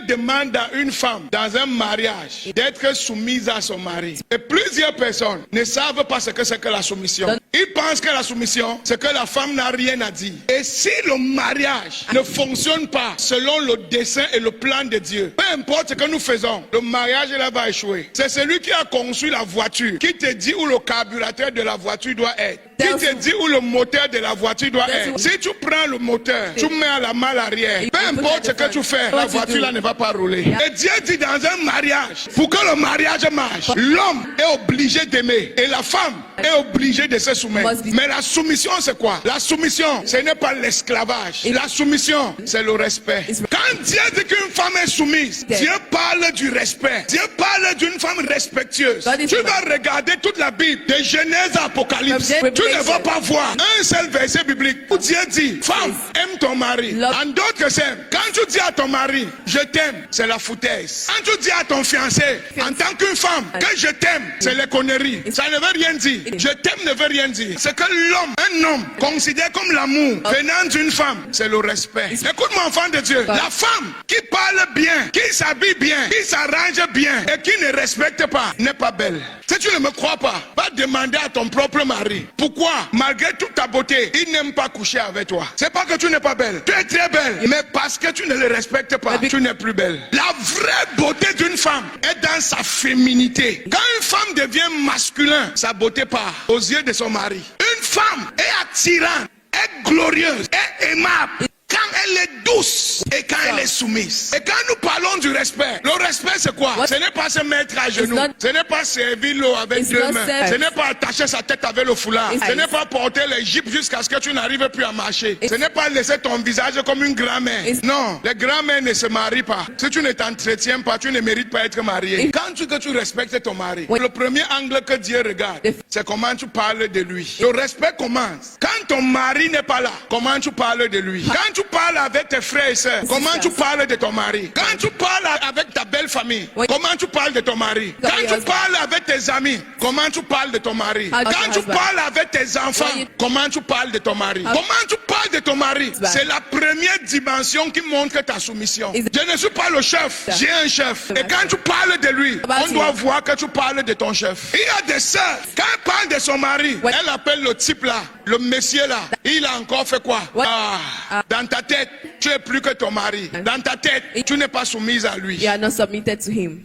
demande à une femme dans un mariage d'être soumise à son mari. Et plusieurs personnes ne savent pas ce que c'est que la soumission. Ils pensent que la soumission, c'est que la femme n'a rien à dire. Et si le mariage ne fonctionne pas selon le dessein et le plan de Dieu, peu importe ce que nous faisons, le mariage là va échouer. C'est celui qui a conçu la voiture qui te dit où le carburateur de la voiture doit être. Qui te dit où le moteur de la voiture doit être. Si tu prends le moteur, tu mets à la malle arrière, peu importe ce que tu fais, la voiture là ne va pas rouler. Et Dieu dit dans un mariage, pour que le mariage marche, l'homme est obligé d'aimer et la femme est obligée de se soumettre. Mais la soumission c'est quoi? La soumission, ce n'est pas l'esclavage. La soumission, c'est le respect. Quand Dieu dit qu'une femme est soumise, Dieu parle du respect. Dieu parle d'une femme respectueuse. Tu vas regarder toute la Bible, de Genèse à Apocalypse. Tu ne vas pas voir un seul verset biblique où Dieu dit, femme, aime ton mari. En d'autres termes, quand tu dis à ton mari, je t'aime, c'est la foutaise. Quand tu dis à ton fiancé, en tant qu'une femme, que je t'aime, c'est les conneries. Ça ne veut rien dire. Je t'aime ne veut rien dire. C'est que l'homme, un homme, considère comme l'amour venant d'une femme, c'est le respect. Écoute-moi, enfant de Dieu, la femme qui parle bien, qui s'habille bien, qui s'arrange bien et qui ne respecte pas, n'est pas belle. Si tu ne me crois pas, va demander à ton propre mari. Pourquoi, malgré toute ta beauté, il n'aime pas coucher avec toi? C'est pas que tu n'es pas belle. Tu es très belle, mais parce que tu ne le respectes pas, tu n'es plus belle. La vraie beauté d'une femme est dans sa féminité. Quand une femme devient masculin, sa beauté part aux yeux de son mari. Une femme est attirante, est glorieuse, est aimable quand elle est douce et quand elle est soumise. Et quand nous parlons du respect, le respect c'est quoi? Ce n'est pas se mettre à genoux, ce n'est pas servir l'eau avec deux mains, ce n'est pas attacher sa tête avec le foulard, ce n'est pas porter les jupes jusqu'à ce que tu n'arrives plus à marcher, ce n'est pas laisser ton visage comme une grand-mère. Non, les grands-mères ne se marient pas. Si tu ne t'entretiens pas, tu ne mérites pas être marié. Quand tu respectes ton mari, le premier angle que Dieu regarde, c'est comment tu parles de lui. Le respect commence quand ton mari n'est pas là. Comment tu parles de lui? Quand tu parles avec tes frères et sœurs, comment tu parles de ton mari? Quand tu parles avec ta belle famille, comment tu parles de ton mari? Quand tu parles avec tes amis, comment tu parles de ton mari? Quand tu parles avec tes enfants, comment tu parles de ton mari? Comment tu parles de ton mari? C'est la première dimension qui montre ta soumission. Je ne suis pas le chef, j'ai un chef. Et quand tu parles de lui, on doit voir que tu parles de ton chef. Il y a des sœurs, quand elle parle de son mari, elle appelle le type là, le monsieur là, il a encore fait quoi? Dans ta tête, tu es plus que ton mari. Dans ta tête, tu n'es pas soumise à lui. You are not submitted to him.